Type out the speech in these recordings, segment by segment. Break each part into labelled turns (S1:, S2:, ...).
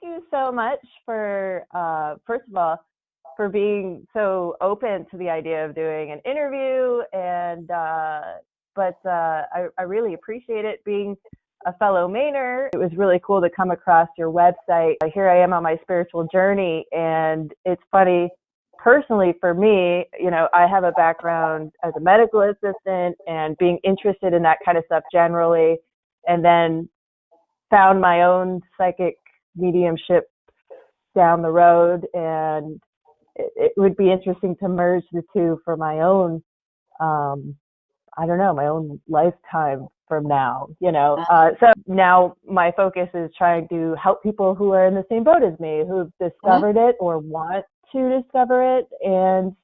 S1: you so much for, first of all, for being so open to the idea of doing an interview. And, I really appreciate it being a fellow Mainer. It was really cool to come across your website. Here I am on my spiritual journey, and it's funny, personally for me, you know, I have a background as a medical assistant and being interested in that kind of stuff generally, and then found my own psychic mediumship down the road, and it would be interesting to merge the two for my own, I don't know, my own lifetime from now, you know. So now my focus is trying to help people who are in the same boat as me, who've discovered it or want to discover it, and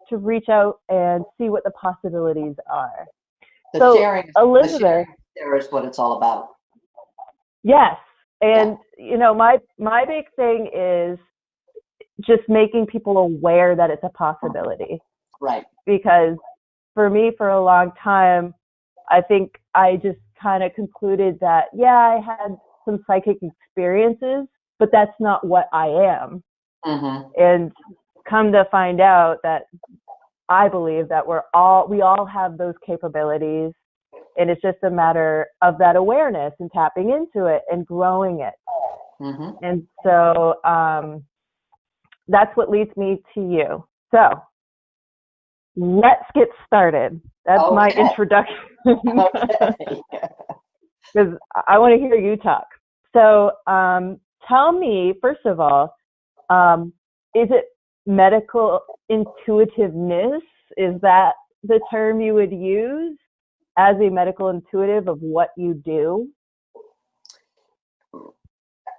S1: to reach out and see what the possibilities are.
S2: Elizabeth, there is what it's all about.
S1: Yes. And, you know, my big thing is just making people aware that it's a possibility.
S2: Right.
S1: Because for me, for a long time, I think I just kind of concluded that, yeah, I had some psychic experiences, but that's not what I am.
S2: Mm-hmm.
S1: And come to find out that I believe that we all have those capabilities, and it's just a matter of that awareness and tapping into it and growing it.
S2: Mm-hmm.
S1: And so that's what leads me to you. So let's get started. That's my introduction. Because I want to hear you talk. So tell me, first of all, is it medical intuitiveness? Is that the term you would use as a medical intuitive of what you do?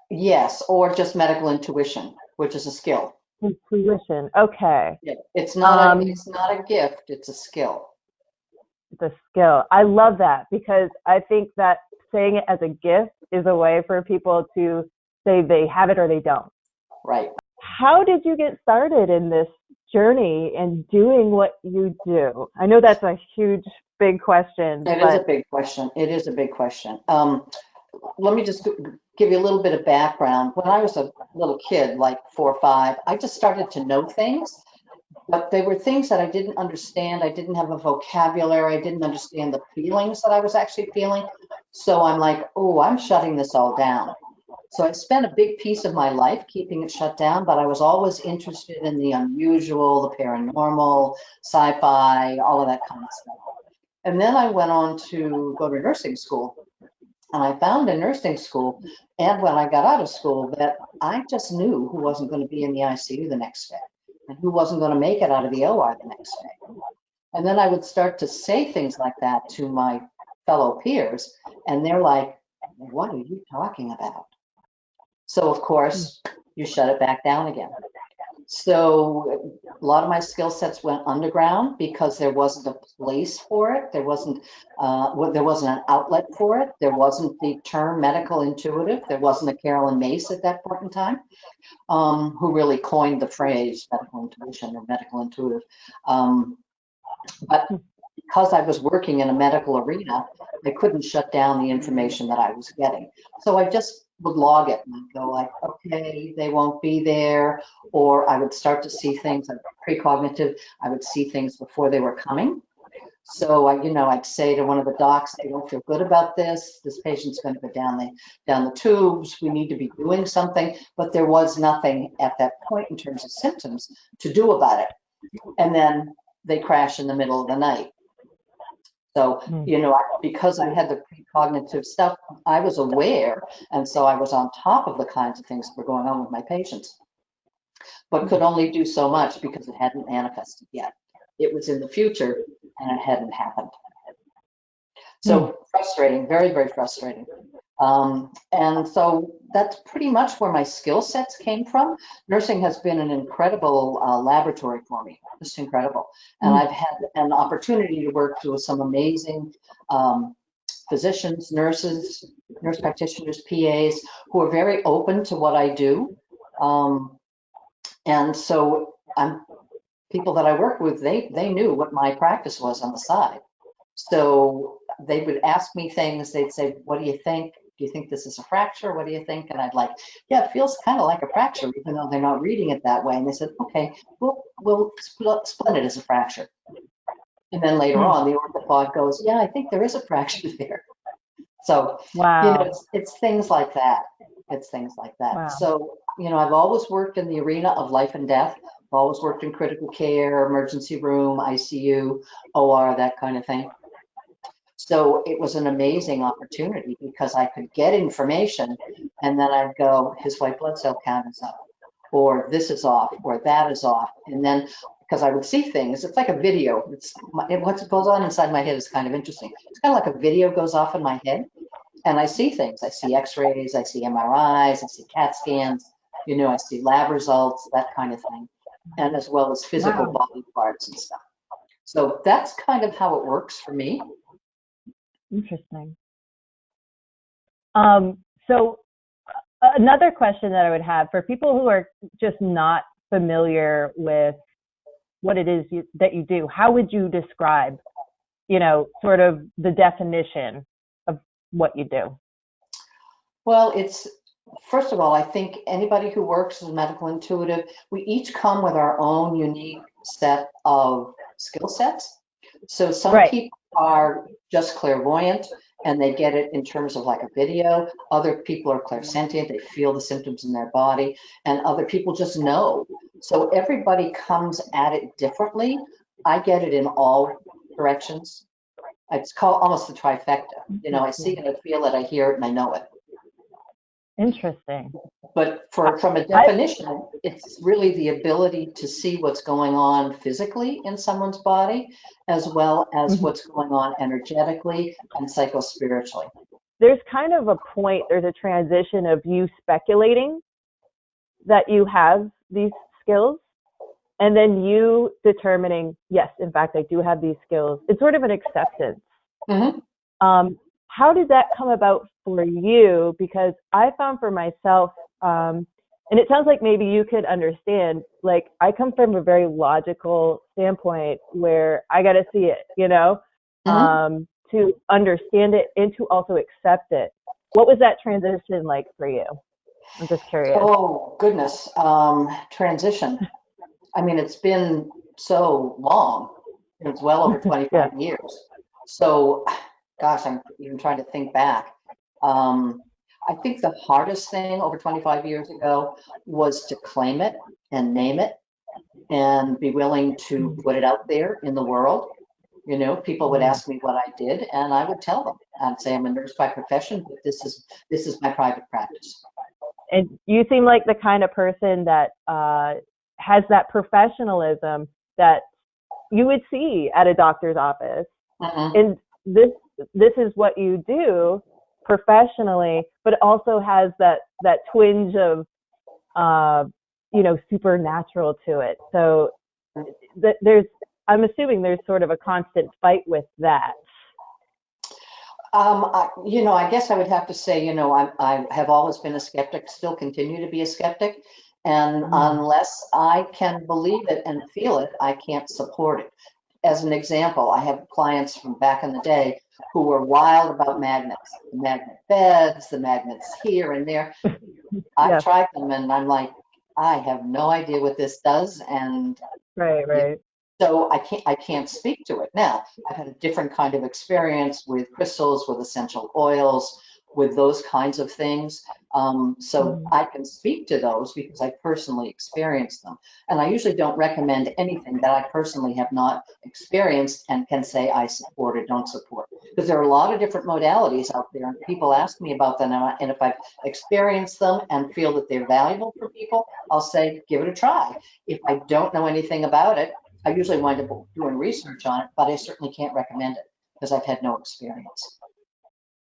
S2: Yes, or just medical intuition, which is a skill.
S1: Intuition. Okay.
S2: Yeah, it's not a gift, it's a skill.
S1: It's a skill. I love that, because I think that saying it as a gift is a way for people to say they have it or they don't.
S2: Right.
S1: How did you get started in this journey and doing what you do? I know that's a huge, big question.
S2: It is a big question. It is a big question. Let me just give you a little bit of background. When I was a little kid, like 4 or 5, I just started to know things, but they were things that I didn't understand. I didn't have a vocabulary. I didn't understand the feelings that I was actually feeling. So I'm like, oh, I'm shutting this all down. So I spent a big piece of my life keeping it shut down, but I was always interested in the unusual, the paranormal, sci-fi, all of that kind of stuff. And then I went on to go to nursing school. And I found in nursing school, and when I got out of school, that I just knew who wasn't going to be in the ICU the next day and who wasn't going to make it out of the OR the next day. And then I would start to say things like that to my fellow peers, and they're like, what are you talking about? So, of course, you shut it back down again. So a lot of my skill sets went underground because there wasn't a place for it. There wasn't an outlet for it. There wasn't the term medical intuitive. There wasn't a Carolyn Mace at that point in time, who really coined the phrase medical intuition or medical intuitive. But because I was working in a medical arena, I couldn't shut down the information that I was getting. So I just would log it and go like, okay, they won't be there. Or I would start to see things like precognitive. I would see things before they were coming. So I'd say to one of the docs, I don't feel good about this. This patient's going to go down the tubes. We need to be doing something. But there was nothing at that point in terms of symptoms to do about it. And then they crash in the middle of the night. So, because I had the precognitive stuff, I was aware. And so I was on top of the kinds of things that were going on with my patients, but could only do so much because it hadn't manifested yet. It was in the future and it hadn't happened. So frustrating, very, very frustrating. And so that's pretty much where my skill sets came from. Nursing has been an incredible laboratory for me, just incredible. And I've had an opportunity to work with some amazing physicians, nurse practitioners, PAs, who are very open to what I do. And so people that I work with, they knew what my practice was on the side. So they would ask me things. They'd say, what do you think? do you think this is a fracture? What do you think? And I'd like, yeah, it feels kind of like a fracture, even though they're not reading it that way. And they said, okay, we'll split it as a fracture. And then later on, the orthopod goes, yeah, I think there is a fracture there. So,
S1: Wow.
S2: it's things like that. It's things like that.
S1: Wow.
S2: So, I've always worked in the arena of life and death. I've always worked in critical care, emergency room, ICU, OR, that kind of thing. So it was an amazing opportunity because I could get information and then I'd go, his white blood cell count is up, or this is off, or that is off. And then, because I would see things, it's like a video. What goes on inside my head is kind of interesting. It's kind of like a video goes off in my head and I see things. I see x-rays, I see MRIs, I see CAT scans, I see lab results, that kind of thing. And as well as physical body parts and stuff. So that's kind of how it works for me.
S1: Interesting. So another question that I would have for people who are just not familiar with what it is that you do, how would you describe, sort of the definition of what you do?
S2: Well, first of all, I think anybody who works as a medical intuitive, we each come with our own unique set of skill sets. So some people are just clairvoyant and they get it in terms of like a video. Other people are clairsentient, they feel the symptoms in their body, and other people just know. So everybody comes at it differently. I get it in all directions. It's called almost the trifecta. I see it, I feel it, I hear it, and I know it.
S1: Interesting.
S2: But from a definition, it's really the ability to see what's going on physically in someone's body, as well as what's going on energetically and psychospiritually.
S1: There's kind of a point, there's a transition of you speculating that you have these skills, and then you determining, yes, in fact, I do have these skills. It's sort of an acceptance. How did that come about for you? Because I found for myself, and it sounds like maybe you could understand, like I come from a very logical standpoint where I got to see it, to understand it and to also accept it. What was that transition like for you? I'm just curious.
S2: Oh, goodness. Transition. I mean, it's been so long. It's well over 25 years. So, gosh, I'm even trying to think back. I think the hardest thing over 25 years ago was to claim it and name it and be willing to put it out there in the world. People would ask me what I did and I would tell them. I'd say I'm a nurse by profession, but this is my private practice.
S1: And you seem like the kind of person that has that professionalism that you would see at a doctor's office. And this is what you do professionally, but also has that twinge of supernatural to it. So I'm assuming there's sort of a constant fight with that.
S2: I guess I would have to say, I have always been a skeptic, still continue to be a skeptic. And unless I can believe it and feel it, I can't support it. As an example, I have clients from back in the day who were wild about magnets, the magnet beds, the magnets here and there. I've tried them and I'm like, I have no idea what this does. And
S1: right.
S2: So I can't speak to it. Now, I've had a different kind of experience with crystals, with essential oils, with those kinds of things. So I can speak to those because I personally experienced them. And I usually don't recommend anything that I personally have not experienced and can say I support or don't support. Because there are a lot of different modalities out there and people ask me about them. And if I've experienced them and feel that they're valuable for people, I'll say, give it a try. If I don't know anything about it, I usually wind up doing research on it, but I certainly can't recommend it because I've had no experience.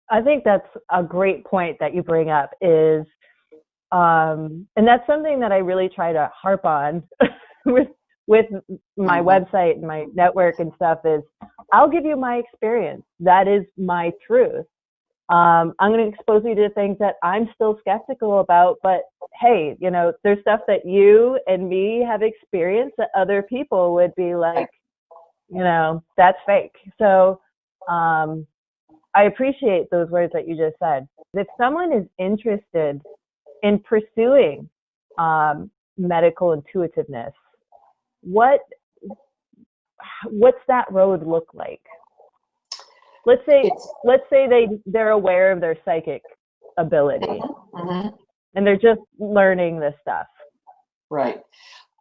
S1: I think that's a great point that you bring up is, and that's something that I really try to harp on with my website and my network and stuff is I'll give you my experience. That is my truth. I'm going to expose you to things that I'm still skeptical about, but hey, there's stuff that you and me have experienced that other people would be like, that's fake. So, I appreciate those words that you just said. If someone is interested in pursuing medical intuitiveness, what's that road look like? Let's say they're aware of their psychic ability, and they're just learning this stuff.
S2: Right.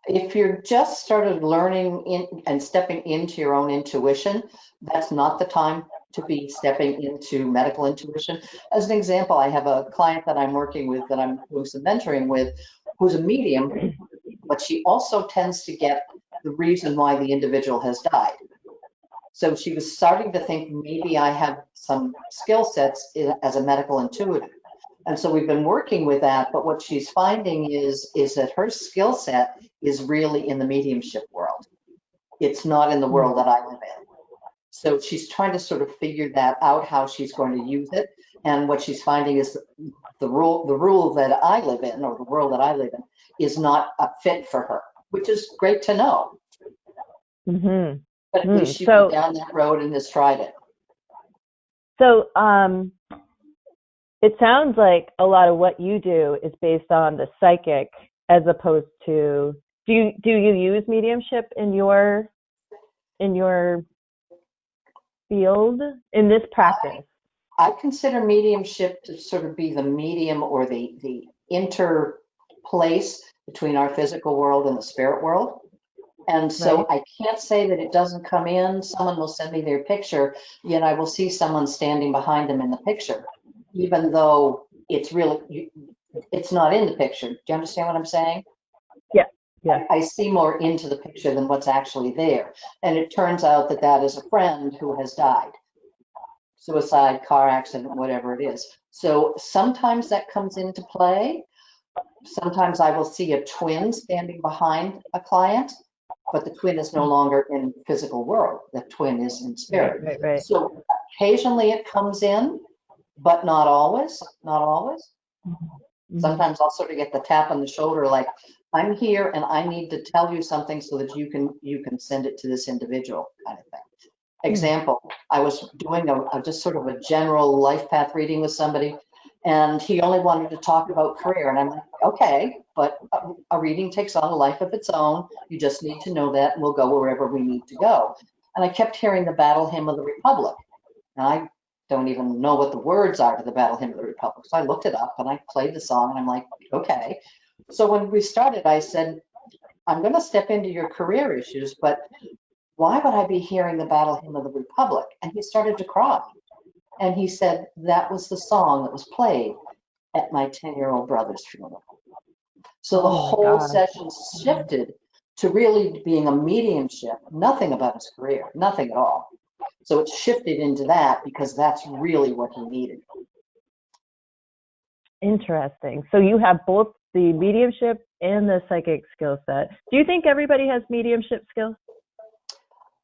S2: If you're just started learning and stepping into your own intuition, that's not the time to be stepping into medical intuition. As an example, I have a client that I'm working with, that I'm doing some mentoring with, who's a medium, but she also tends to get the reason why the individual has died. So she was starting to think, maybe I have some skill sets as a medical intuitive. And so we've been working with that, but what she's finding is that her skill set is really in the mediumship world. It's not in the world that I live in. So she's trying to sort of figure that out, how she's going to use it. And what she's finding is the rule that I live in, or the world that I live in, is not a fit for her, which is great to know. But at least she went down that road and has tried it.
S1: So it sounds like a lot of what you do is based on the psychic, as opposed to, do you use mediumship in your field, in this practice?
S2: I consider mediumship to sort of be the medium, or the interplace between our physical world and the spirit world. And so I can't say that it doesn't come in. Someone will send me their picture, yet I will see someone standing behind them in the picture, even though it's not in the picture. Do you understand what I'm saying?
S1: Yeah.
S2: I see more into the picture than what's actually there. And it turns out that that is a friend who has died. Suicide, car accident, whatever it is. So sometimes that comes into play. Sometimes I will see a twin standing behind a client, but the twin is no longer in the physical world. The twin is in spirit.
S1: Right.
S2: So occasionally it comes in, but not always. Sometimes I'll sort of get the tap on the shoulder, like, I'm here and I need to tell you something so that you can send it to this individual, kind of thing. Example, I was doing just sort of a general life path reading with somebody, and he only wanted to talk about career. And I'm like, okay, but a reading takes on a life of its own. You just need to know that, and we'll go wherever we need to go. And I kept hearing the Battle Hymn of the Republic. And I don't even know what the words are to the Battle Hymn of the Republic. So I looked it up and I played the song, and I'm like, okay. So when we started, I said, I'm going to step into your career issues, but why would I be hearing the Battle Hymn of the Republic? And he started to cry. And he said, that was the song that was played at my 10-year-old brother's funeral. So the whole session shifted to really being a mediumship, nothing about his career, nothing at all. So it shifted into that because that's really what he needed.
S1: Interesting. So you have both the mediumship and the psychic skill set. Do you think everybody has mediumship skills?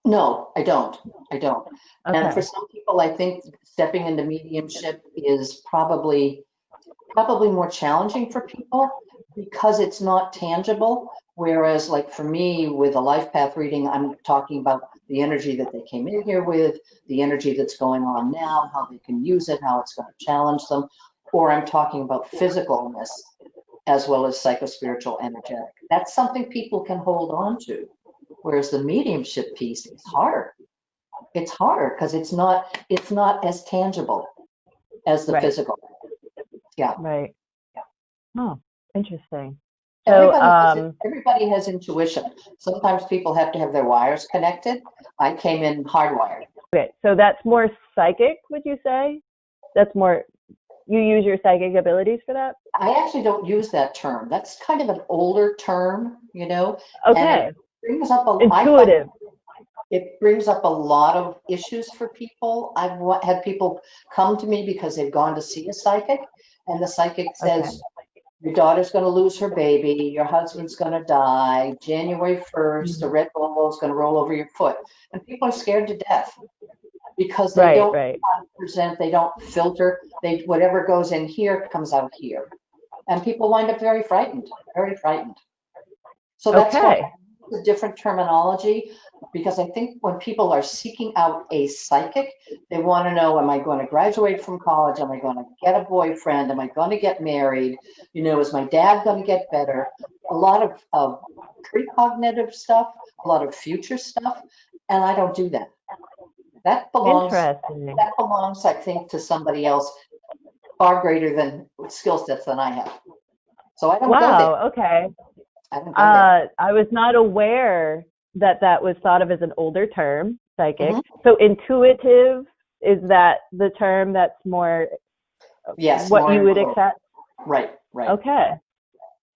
S2: No, I don't. Okay. And for some people, I think stepping into mediumship is probably more challenging for people because it's not tangible. Whereas, like for me, with a life path reading, I'm talking about the energy that they came in here with, the energy that's going on now, how they can use it, how it's going to challenge them. Or I'm talking about physicalness as well as psychospiritual energetic. That's something people can hold on to. Whereas the mediumship piece is harder. It's harder because it's not as tangible as the physical. Yeah.
S1: Right. Oh, interesting. So
S2: everybody has intuition. Sometimes people have to have their wires connected. I came in hardwired.
S1: Okay. So that's more psychic, would you say? That's more, you use your psychic abilities for that?
S2: I actually don't use that term. That's kind of an older term, you know.
S1: Okay.
S2: And brings up
S1: intuitive.
S2: It brings up a lot of issues for people. I've had people come to me because they've gone to see a psychic, and the psychic says, your daughter's going to lose her baby, your husband's going to die, January 1st, the red ball is going to roll over your foot. And people are scared to death because they don't present, they don't filter, whatever goes in here comes out here. And people wind up very frightened, very frightened. So that's why the different terminology. because I think when people are seeking out a psychic, they want to know, am I going to graduate from college? Am I going to get a boyfriend? Am I going to get married? Is my dad going to get better? A lot of precognitive stuff, a lot of future stuff, and I don't do that. That belongs,
S1: Interesting.
S2: I think, to somebody else far greater than skill sets than I have. So I don't go there.
S1: Wow, okay.
S2: I don't go there.
S1: I was not aware that that was thought of as an older term, psychic.
S2: Mhm.
S1: So intuitive, is that the term that's more
S2: Yes,
S1: what
S2: more
S1: you would
S2: info.
S1: accept?
S2: Right.
S1: Okay.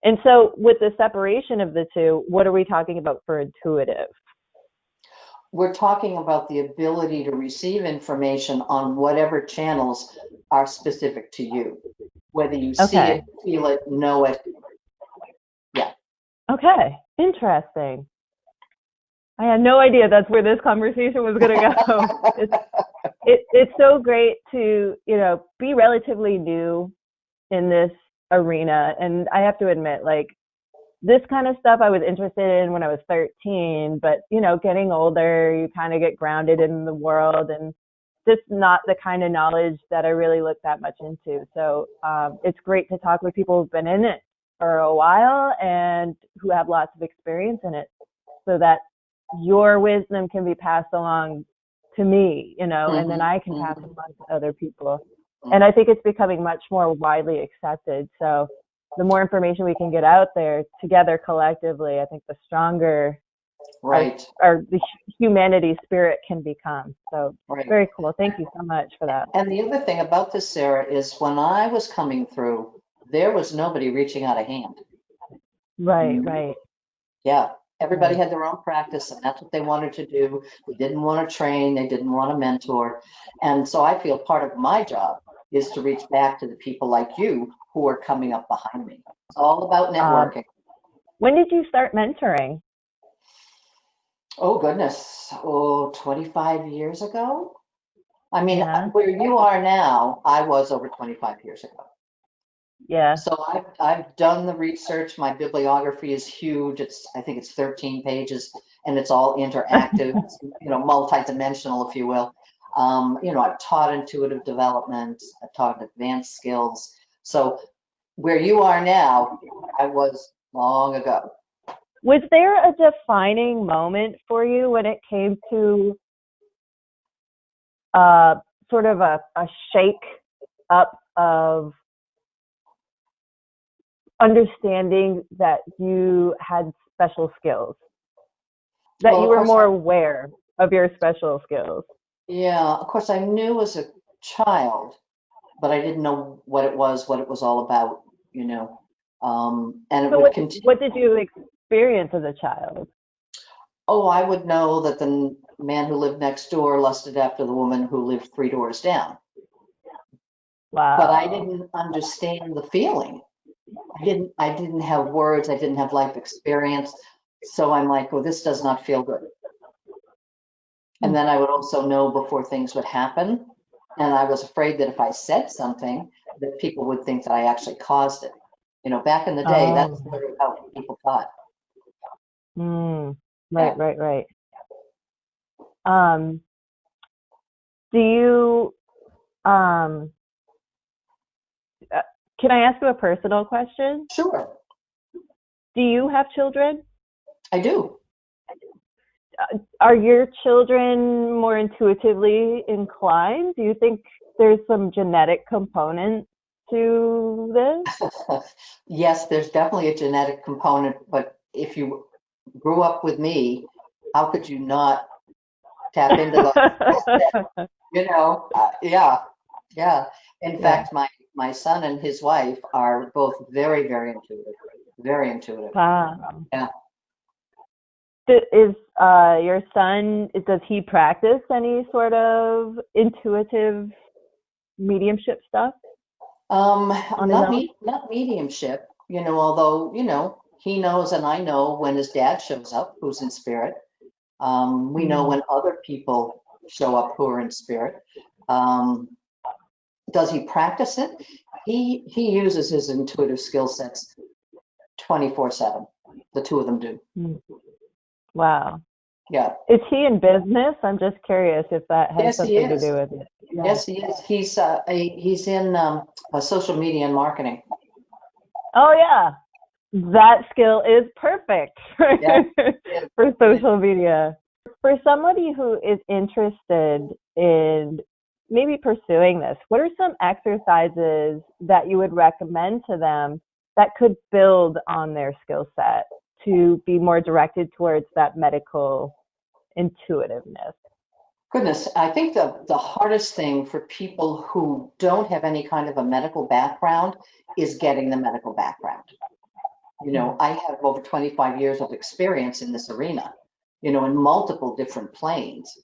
S1: And so with the separation of the two, what are we talking about for intuitive?
S2: We're talking about the ability to receive information on whatever channels are specific to you, whether you see
S1: Okay.
S2: it, feel it, know it. Yeah.
S1: Okay. Interesting. I had no idea that's where this conversation was going to go. It's so great to, be relatively new in this arena. And I have to admit, like, this kind of stuff I was interested in when I was 13, but, getting older, you kind of get grounded in the world and just not the kind of knowledge that I really look that much into. So it's great to talk with people who've been in it for a while and who have lots of experience in it so that your wisdom can be passed along to me, and then I can pass it on to other people. And I think it's becoming much more widely accepted. So the more information we can get out there together collectively, I think the stronger
S2: Right.
S1: the humanity spirit can become. So
S2: Right.
S1: very cool. Thank you so much for that.
S2: And the other thing about this, Sarah, is when I was coming through, there was nobody reaching out a hand.
S1: Right.
S2: Yeah. Everybody had their own practice, and that's what they wanted to do. They didn't want to train. They didn't want to mentor. And so I feel part of my job is to reach back to the people like you who are coming up behind me. It's all about networking.
S1: When did you start mentoring?
S2: Oh, goodness. 25 years ago? I mean,
S1: Yeah.
S2: where you are now, I was over 25 years ago.
S1: Yeah.
S2: So I've done the research. My bibliography is huge. I think it's 13 pages, and it's all interactive, multidimensional, if you will. I've taught intuitive development. I've taught advanced skills. So where you are now, I was long ago.
S1: Was there a defining moment for you when it came to sort of a shake up of understanding that you had special skills, that
S2: Well,
S1: you
S2: of
S1: were
S2: course,
S1: more aware of your special skills?
S2: yeah, of course, I knew as a child, but I didn't know what it was all about, and it
S1: So
S2: would continue.
S1: what did you experience as a child?
S2: Oh, I would know that the man who lived next door lusted after the woman who lived 3 doors down.
S1: Wow.
S2: But I didn't understand the feeling. I didn't have words. I didn't have life experience. So I'm like, oh, this does not feel good. And then I would also know before things would happen. And I was afraid that if I said something, that people would think that I actually caused it. Back in the day, that's sort of how people thought.
S1: Right. Do you, can I ask you a personal question?
S2: Sure.
S1: Do you have children?
S2: I do.
S1: Are your children more intuitively inclined? Do you think there's some genetic component to this?
S2: Yes, there's definitely a genetic component, but if you grew up with me, how could you not tap into the, yeah. In fact, my son and his wife are both very, very intuitive, very intuitive.
S1: Wow.
S2: Yeah.
S1: Is your son, does he practice any sort of intuitive mediumship stuff?
S2: Not mediumship, although, he knows and I know when his dad shows up, who's in spirit. We know when other people show up who are in spirit. Does he practice it? He uses his intuitive skill sets 24/7. The two of them do.
S1: Wow.
S2: Yeah.
S1: Is he in business? I'm just curious if that has
S2: Yes, he
S1: something to
S2: is.
S1: do with it. Yeah.
S2: Yes, he is. He's in social media and marketing.
S1: Oh yeah, that skill is perfect
S2: Yeah.
S1: for social media. For somebody who is interested in maybe pursuing this, what are some exercises that you would recommend to them that could build on their skill set to be more directed towards that medical intuitiveness?
S2: Goodness, I think the hardest thing for people who don't have any kind of a medical background is getting the medical background. You know, I have over 25 years of experience in this arena, you know, in multiple different planes.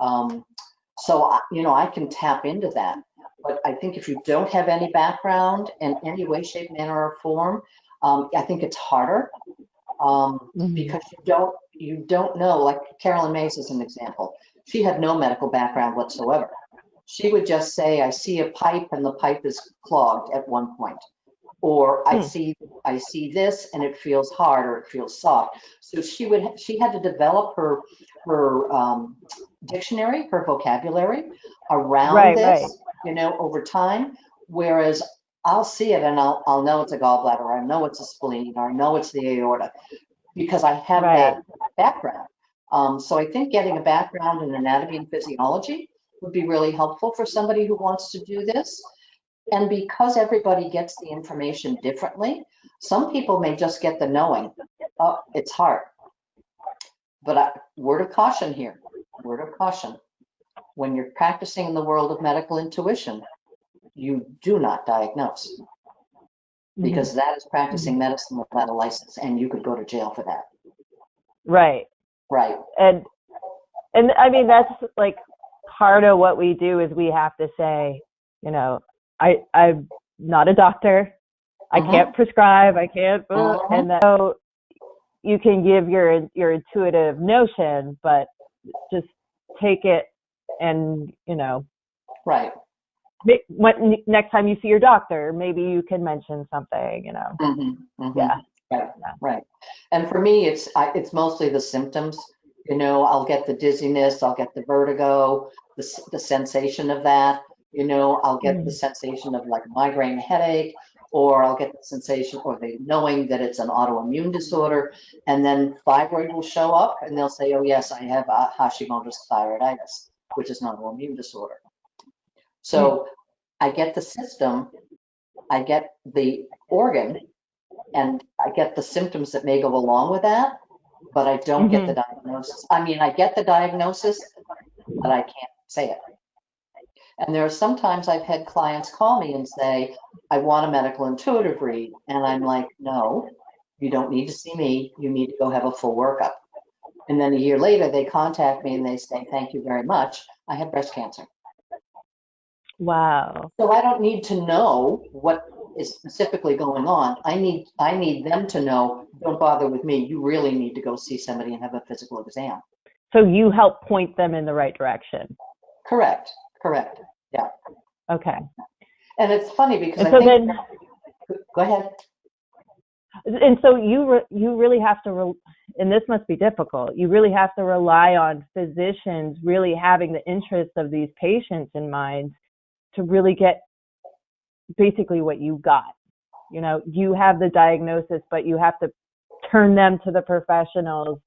S2: You know, I can tap into that. But I think if you don't have any background in any way, shape, manner, or form, I think it's harder because you don't know. Like Carolyn Mays is an example. She had no medical background whatsoever. She would just say, "I see a pipe and the pipe is clogged at one point," or I see this and it feels hard or it feels soft. So she had to develop her dictionary, her vocabulary around this,
S1: Right.
S2: you know, over time. Whereas I'll see it and I'll know it's a gallbladder, or I know it's a spleen, or I know it's the aorta because I have
S1: Right.
S2: that background. So I think getting a background in anatomy and physiology would be really helpful for somebody who wants to do this. And because everybody gets the information differently, some people may just get the knowing, oh, it's hard. But word of caution here, word of caution. When you're practicing in the world of medical intuition, you do not diagnose because that is practicing medicine without a license and you could go to jail for that.
S1: Right.
S2: Right.
S1: And I mean, that's like part of what we do is we have to say, you know, I'm not a doctor. I can't prescribe. I can't, and so you can give your intuitive notion, but just take it and, you know,
S2: right.
S1: Next time you see your doctor, maybe you can mention something, you know. Yeah.
S2: Right. Right. And for me, it's mostly the symptoms. You know, I'll get the dizziness, I'll get the vertigo, the sensation of that. You know, I'll get the sensation of like a migraine headache, or I'll get the sensation or the knowing that it's an autoimmune disorder. And then thyroid will show up and they'll say, oh, yes, I have Hashimoto's thyroiditis, which is an autoimmune disorder. So I get the system, I get the organ, and I get the symptoms that may go along with that, but I don't get the diagnosis. I mean, I get the diagnosis, but I can't say it. And there are sometimes I've had clients call me and say, I want a medical intuitive read. And I'm like, no, you don't need to see me. You need to go have a full workup. And then a year later, they contact me and they say, thank you very much. I have breast cancer.
S1: Wow.
S2: So I don't need to know what is specifically going on. I need them to know, don't bother with me. You really need to go see somebody and have a physical exam.
S1: So you help point them in the right direction.
S2: Correct. Yeah.
S1: Okay.
S2: And it's funny because go ahead.
S1: And so you really have to, and this must be difficult, you really have to rely on physicians really having the interest of these patients in mind to really get basically what you got. You know, you have the diagnosis, but you have to turn them to the professionals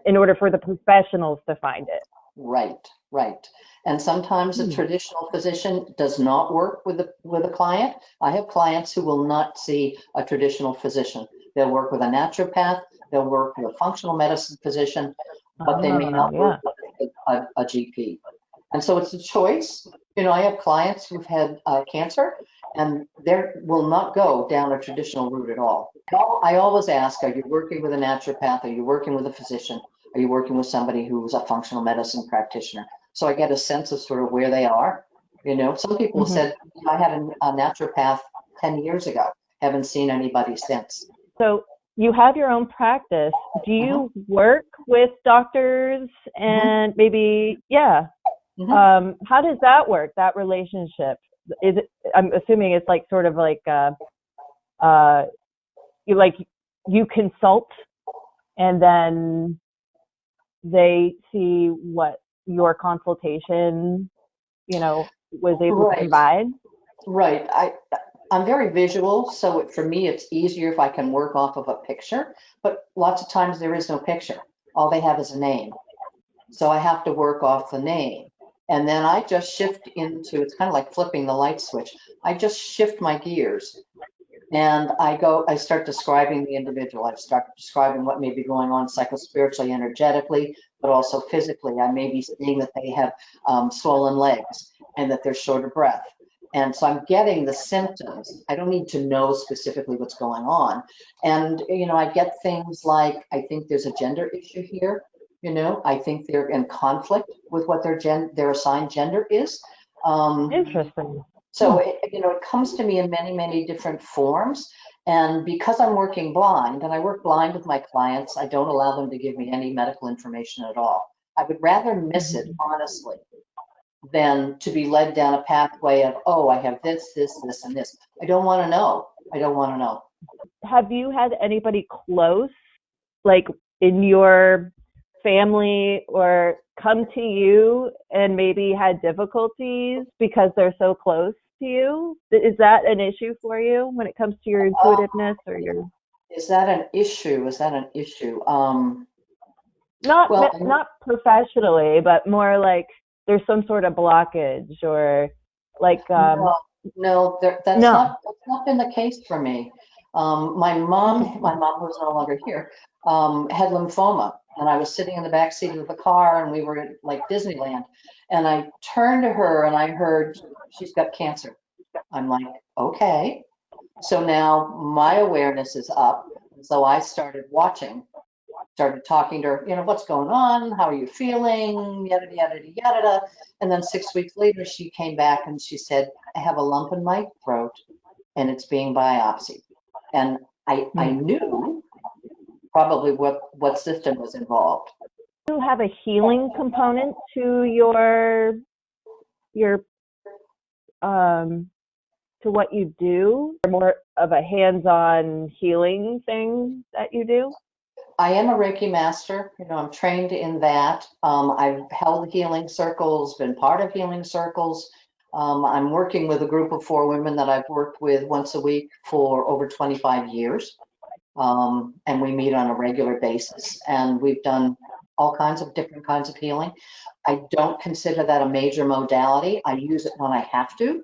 S1: in order for the professionals to find it. Right.
S2: And sometimes a traditional physician does not work with a client. I have clients who will not see a traditional physician. They'll work with a naturopath, they'll work with a functional medicine physician, but they may not work with a GP. And so it's a choice. You know, I have clients who've had cancer and they will not go down a traditional route at all. I always ask, are you working with a naturopath? Are you working with a physician? Are you working with somebody who's a functional medicine practitioner? So I get a sense of sort of where they are. You know, some people said, I had a naturopath 10 years ago, haven't seen anybody since.
S1: So you have your own practice. Do you work with doctors and maybe, how does that work, that relationship? Is it, I'm assuming it's like sort of like, you consult and then they see what your consultation, was able to
S2: Right,
S1: provide?
S2: right. I'm very visual, so for me, it's easier if I can work off of a picture, but lots of times there is no picture. All they have is a name. So I have to work off the name. And then I just shift into, it's kind of like flipping the light switch. I just shift my gears and I start describing the individual. I start describing what may be going on psychospiritually, energetically, but also physically. I may be seeing that they have swollen legs and that they're short of breath. And so I'm getting the symptoms. I don't need to know specifically what's going on. And, I get things like, I think there's a gender issue here. I think they're in conflict with what their assigned gender is.
S1: Interesting.
S2: So it comes to me in many, many different forms. And because I'm working blind, and I work blind with my clients, I don't allow them to give me any medical information at all. I would rather miss it, honestly, than to be led down a pathway of, oh, I have this, this, this, and this. I don't want to know. I don't want to know.
S1: Have you had anybody close, like in your family, or come to you and maybe had difficulties because they're so close to you? Is that an issue for you when it comes to your intuitiveness or your?
S2: Is that an issue? Is that an issue?
S1: Not professionally, but more like there's some sort of blockage or like
S2: no, that's not been the case for me. My mom who's no longer here, had lymphoma, and I was sitting in the back seat of the car, and we were at like Disneyland, and I turned to her and I heard she's got cancer. I'm like, okay. So now my awareness is up. So I started talking to her, what's going on? How are you feeling? Yada, yada, yada, yada. And then 6 weeks later, she came back and she said, I have a lump in my throat and it's being biopsied. And I knew probably what system was involved.
S1: Do you have a healing component to your to what you do, or more of a hands-on healing thing that you do?
S2: I am a Reiki master. I'm trained in that. I've held healing circles, been part of healing circles. I'm working with a group of 4 women that I've worked with once a week for over 25 years. And we meet on a regular basis. And we've done all kinds of different kinds of healing. I don't consider that a major modality. I use it when I have to.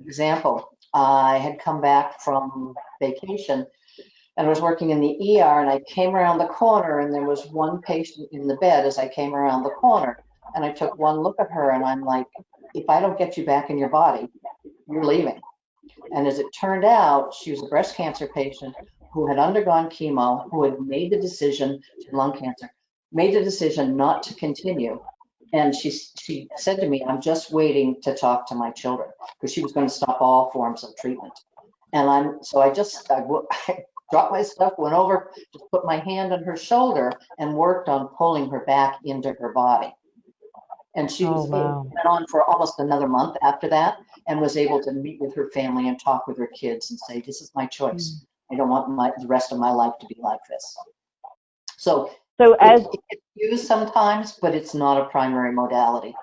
S2: Example, I had come back from vacation and was working in the ER, and I came around the corner and there was one patient in the bed as I came around the corner, and I took one look at her and I'm like, if I don't get you back in your body, you're leaving. And as it turned out, she was a breast cancer patient who had undergone chemo, who had made the decision to lung cancer, made the decision not to continue. And she said to me, I'm just waiting to talk to my children, because she was going to stop all forms of treatment. And I dropped my stuff, went over, just put my hand on her shoulder and worked on pulling her back into her body. And she went on for almost another month after that, and was able to meet with her family and talk with her kids and say, this is my choice. I don't want the rest of my life to be like this. So it's used sometimes, but it's not a primary modality.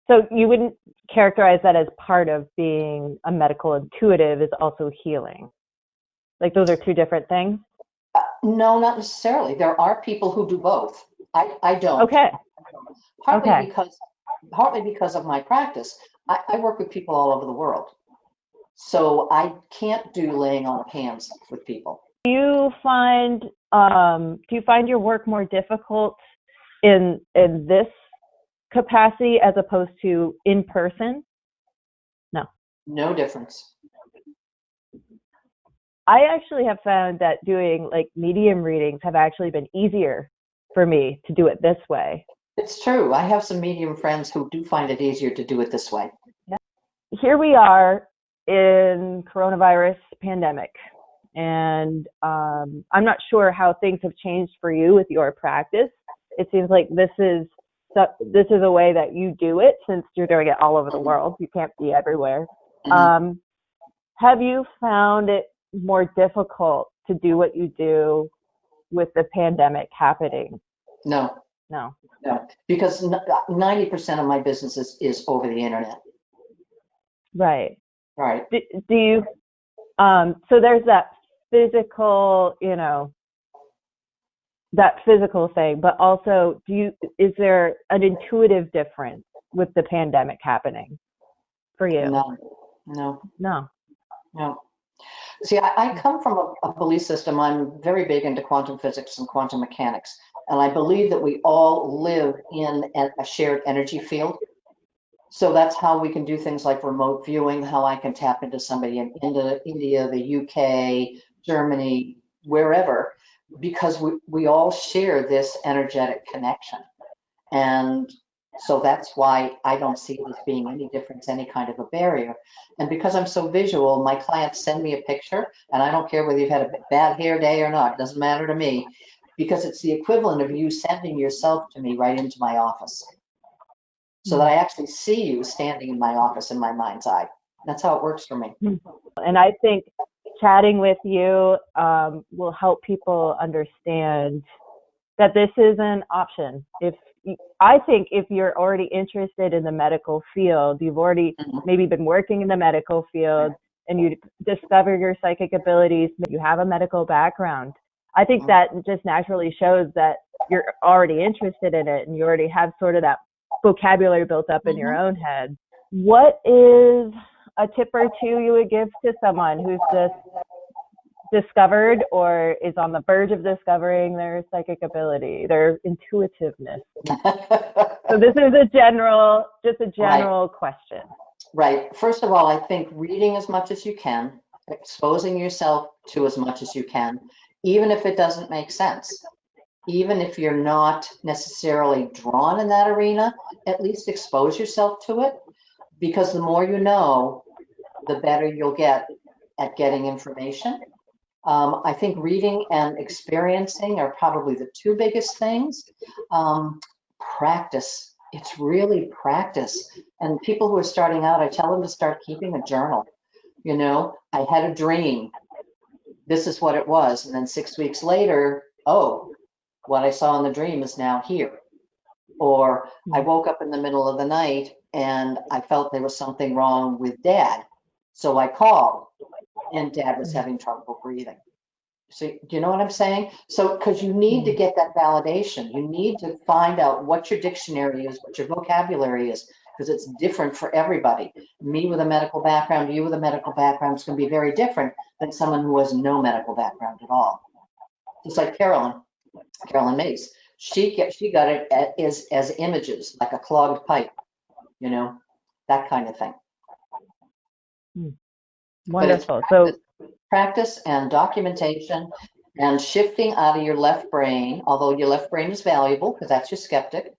S1: So you wouldn't characterize that as part of being a medical intuitive is also healing? Like those are two different things?
S2: No, not necessarily. There are people who do both. I don't.
S1: Okay.
S2: Partly because of my practice. I work with people all over the world. So I can't do laying on of hands with people.
S1: Do you find your work more difficult in this capacity as opposed to in person? No.
S2: No difference.
S1: I actually have found that doing like medium readings have actually been easier for me to do it this way.
S2: It's true. I have some medium friends who do find it easier to do it this way.
S1: Yeah. Here we are in coronavirus pandemic, and I'm not sure how things have changed for you with your practice. It seems like this is a way that you do it, since you're doing it all over the world. You can't be everywhere. Mm-hmm. Have you found it more difficult to do what you do with the pandemic happening?
S2: No,
S1: No.
S2: no, because 90% of my business is over the internet.
S1: Right.
S2: Right.
S1: Do you, so there's that physical, that physical thing, but also is there an intuitive difference with the pandemic happening for you?
S2: No, no,
S1: No.
S2: no. See, I come from a belief system. I'm very big into quantum physics and quantum mechanics, and I believe that we all live in a shared energy field. So that's how we can do things like remote viewing, how I can tap into somebody in India, the UK, Germany, wherever, because we all share this energetic connection. And so that's why I don't see it as being any difference, any kind of a barrier. And because I'm so visual, my clients send me a picture, and I don't care whether you've had a bad hair day or not, it doesn't matter to me, because it's the equivalent of you sending yourself to me right into my office, so that I actually see you standing in my office in my mind's eye. That's how it works for me.
S1: And I think chatting with you will help people understand that this is an option. I think if you're already interested in the medical field, you've already maybe been working in the medical field, and you discover your psychic abilities, you have a medical background, I think that just naturally shows that you're already interested in it, and you already have sort of that vocabulary built up in your own head. What is a tip or two you would give to someone who's just discovered or is on the verge of discovering their psychic ability, their intuitiveness? So this is a general question.
S2: Right. First of all, I think reading as much as you can, exposing yourself to as much as you can, even if it doesn't make sense. Even if you're not necessarily drawn in that arena, at least expose yourself to it, because the more you know, the better you'll get at getting information. I think reading and experiencing are probably the two biggest things. Practice. It's really practice. And people who are starting out, I tell them to start keeping a journal. I had a dream. This is what it was. And then 6 weeks later, what I saw in the dream is now here. Or I woke up in the middle of the night and I felt there was something wrong with Dad. So I called, and Dad was having trouble breathing. So do you know what I'm saying? So because you need to get that validation, you need to find out what your dictionary is, what your vocabulary is, because it's different for everybody. Me with a medical background, you with a medical background, is going to be very different than someone who has no medical background at all. Just like Carolyn Mace, she got it as images, like a clogged pipe, that kind of thing.
S1: Wonderful.
S2: Practice and documentation and shifting out of your left brain, although your left brain is valuable because that's your skeptic,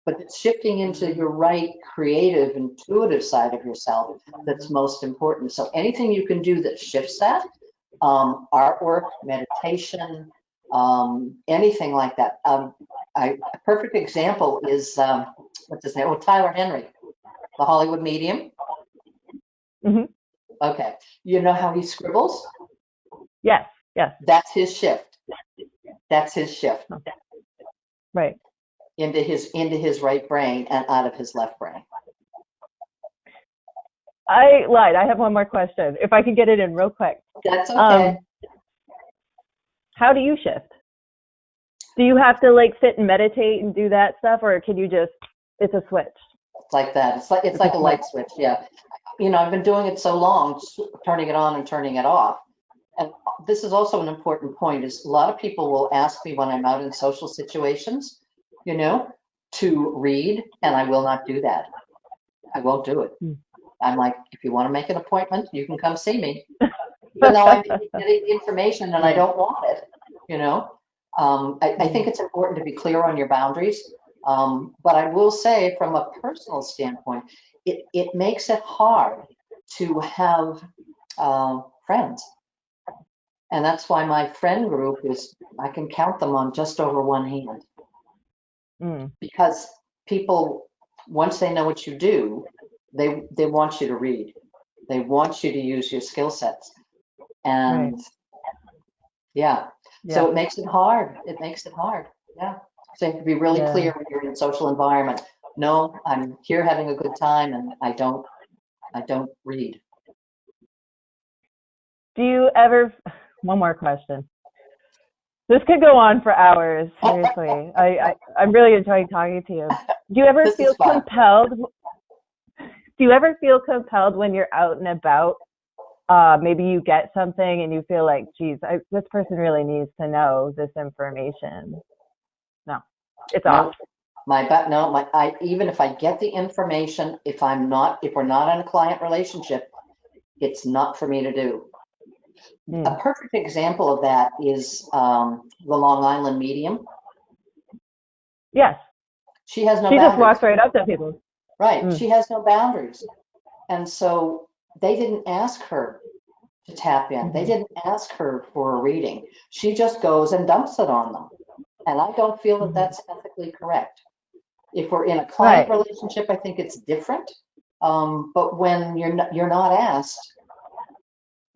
S2: but it's shifting into your right, creative, intuitive side of yourself that's most important. So anything you can do that shifts that, artwork, meditation, anything like that. A perfect example is, what's his name? Oh, Tyler Henry, the Hollywood medium. Okay. You know how he scribbles?
S1: Yes.
S2: That's his shift.
S1: Right.
S2: Into his right brain and out of his left brain.
S1: I lied. I have one more question. If I can get it in real quick.
S2: That's okay.
S1: How do you shift? Do you have to sit and meditate and do that stuff, or can you just, it's a switch?
S2: It's like that. It's like a light switch. Yeah. I've been doing it so long, turning it on and turning it off. And this is also an important point, is a lot of people will ask me when I'm out in social situations, to read, and I will not do that. I won't do it. I'm like, if you want to make an appointment, you can come see me. Even though I'm getting information and I don't want it, I think it's important to be clear on your boundaries. But I will say, from a personal standpoint, it makes it hard to have friends. And that's why my friend group I can count them on just over one hand. Because people, once they know what you do, they want you to read. They want you to use your skill sets. And yeah. So it makes it hard. Yeah. So you have to be really
S1: Yeah.
S2: clear when you're in a social environment. No, I'm here having a good time, and I don't read.
S1: Do you ever, one more question. This could go on for hours, seriously. I'm really enjoying talking to you. Do you ever
S2: This
S1: feel
S2: is fun.
S1: compelled? Do you ever feel compelled when you're out and about? Maybe you get something and you feel like, geez, this person really needs to know this information. No, it's off.
S2: Even if I get the information, if we're not in a client relationship, it's not for me to do. A perfect example of that is the Long Island medium.
S1: Yes.
S2: She has no
S1: She
S2: boundaries.
S1: just walks right up to people.
S2: Right. She has no boundaries. And so they didn't ask her to tap in. They didn't ask her for a reading. She just goes and dumps it on them. And I don't feel that that's ethically correct. If we're in a client relationship, I think it's different. But when you're not asked,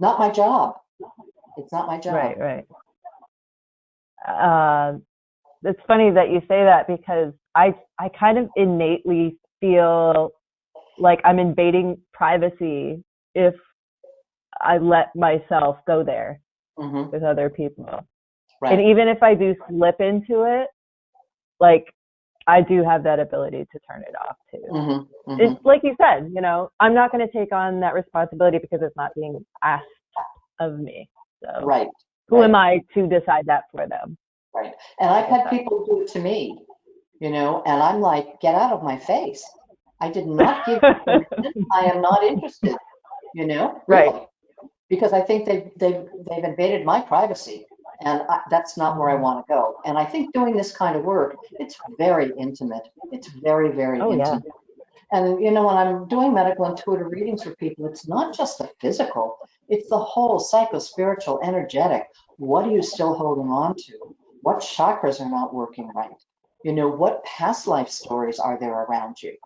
S2: not my job. It's not my job.
S1: Right. It's funny that you say that, because I kind of innately feel like I'm invading privacy if I let myself go there with other people.
S2: Right.
S1: And even if I do slip into it, like, I do have that ability to turn it off too. It's like you said, I'm not going to take on that responsibility because it's not being asked of me. So who am I to decide that for them?
S2: Right. And I've had people do it to me, and I'm like, get out of my face. I did not give you permission. I am not interested, really.
S1: Right.
S2: Because I think they've invaded my privacy, and that's not where I want to go. And I think doing this kind of work, it's very intimate. It's very, very intimate. Yeah. And when I'm doing medical intuitive readings for people, it's not just the physical, it's the whole psycho-spiritual, energetic. What are you still holding on to? What chakras are not working right? What past life stories are there around you?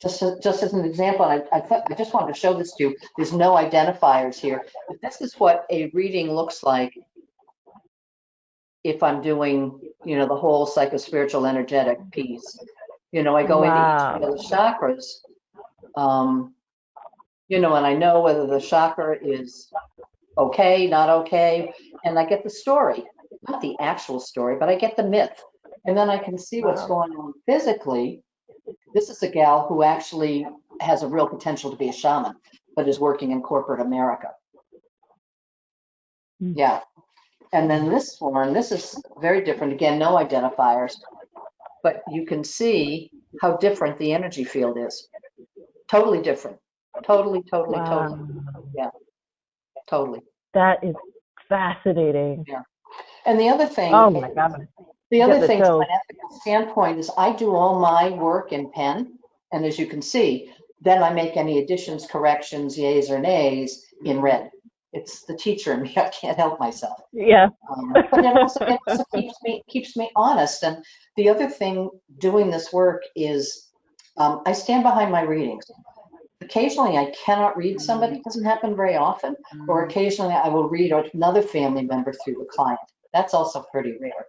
S2: Just as an example, I just wanted to show this to you. There's no identifiers here, but this is what a reading looks like if I'm doing, the whole psycho-spiritual energetic piece. I go into each one of the chakras, and I know whether the chakra is okay, not okay, and I get the story, not the actual story, but I get the myth, and then I can see what's going on physically. This is a gal who actually has a real potential to be a shaman, but is working in corporate America. Yeah. And then this one, this is very different. Again, no identifiers, but you can see how different the energy field is. Totally different. Totally. Yeah. Totally.
S1: That is fascinating.
S2: Yeah. And the other thing.
S1: Oh my God.
S2: The other thing from an ethical standpoint is I do all my work in pen. And as you can see, then I make any additions, corrections, yays or nays in red. It's the teacher in me. I can't help myself.
S1: Yeah.
S2: But it also keeps me honest. And the other thing doing this work is I stand behind my readings. Occasionally I cannot read somebody. It doesn't happen very often. Or occasionally I will read another family member through the client. That's also pretty rare.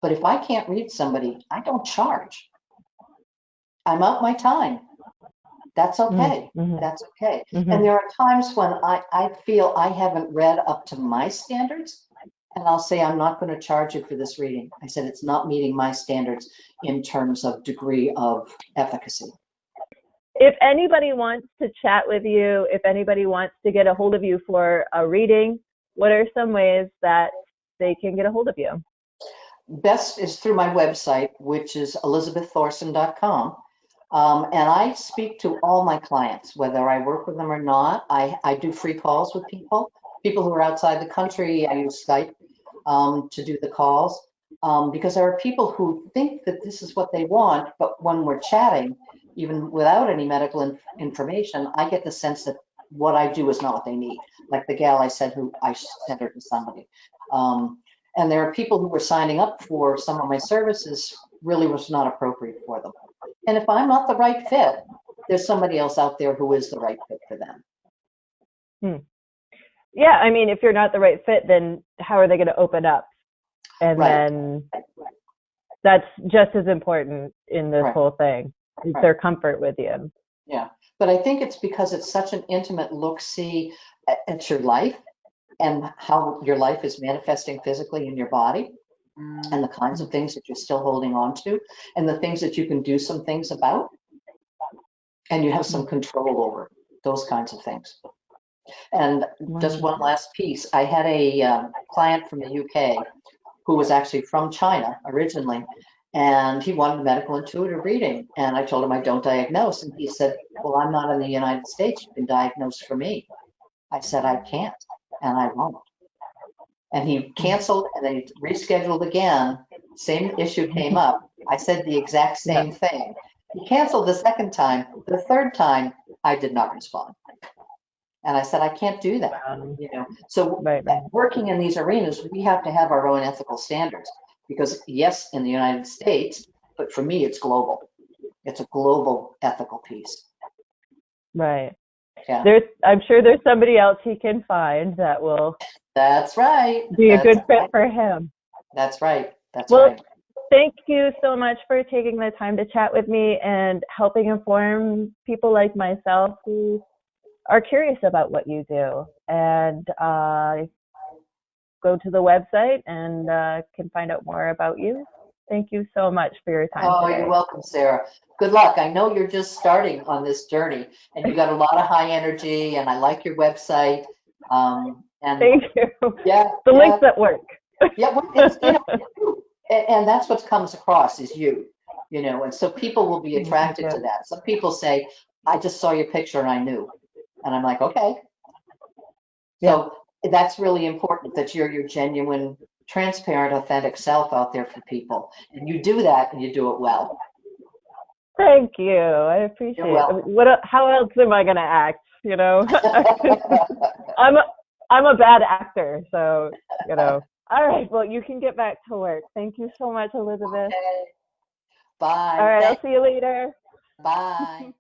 S2: But if I can't read somebody, I don't charge. I'm out my time. That's okay. That's okay. And there are times when I feel I haven't read up to my standards, and I'll say, I'm not going to charge you for this reading. I said, it's not meeting my standards in terms of degree of efficacy.
S1: If anybody wants to chat with you, if anybody wants to get a hold of you for a reading, what are some ways that they can get a hold of you?
S2: Best is through my website, which is elizabeththorson.com. And I speak to all my clients, whether I work with them or not. I do free calls with people who are outside the country. I use Skype to do the calls because there are people who think that this is what they want, but when we're chatting, even without any medical information, I get the sense that what I do is not what they need. Like the gal I said who I sent her to somebody. And there are people who were signing up for some of my services really was not appropriate for them. And if I'm not the right fit, there's somebody else out there who is the right fit for them.
S1: Yeah, I mean, if you're not the right fit, then how are they going to open up? And then that's just as important in this
S2: Right.
S1: whole thing, is
S2: Right.
S1: their comfort with you.
S2: Yeah. But I think it's because it's such an intimate look-see at your life and how your life is manifesting physically in your body and the kinds of things that you're still holding on to and the things that you can do some things about and you have some control over those kinds of things. And just one last piece. I had a client from the UK who was actually from China originally, and he wanted a medical intuitive reading. And I told him I don't diagnose. And he said, well, I'm not in the United States. You can diagnose for me. I said, I can't, and I won't. And he canceled and then he rescheduled again. Same issue came up. I said the exact same thing. He canceled the second time. The third time, I did not respond. And I said, I can't do that. So working in these arenas, we have to have our own ethical standards because yes, in the United States, but for me, it's global. It's a global ethical piece.
S1: Right.
S2: Yeah.
S1: I'm sure there's somebody else he can find that will.
S2: That's right.
S1: Be a good fit for him.
S2: That's right. That's right.
S1: Thank you so much for taking the time to chat with me and helping inform people like myself who are curious about what you do, and go to the website and can find out more about you. Thank you so much for your time today.
S2: You're welcome, Sarah. Good luck. I know you're just starting on this journey, and you got a lot of high energy, and I like your website. And
S1: thank you.
S2: Yeah,
S1: the links that work.
S2: Yeah, it's, and that's what comes across is you, and so people will be attracted to that. Some people say, I just saw your picture and I knew. And I'm like, okay. So that's really important that you're your genuine, transparent, authentic self out there for people. And you do that and you do it well.
S1: Thank you. I appreciate it. How else am I going to act? I'm a bad actor. So, all right. Well, you can get back to work. Thank you so much, Elizabeth.
S2: Okay. Bye.
S1: All right. I'll see you later.
S2: Bye.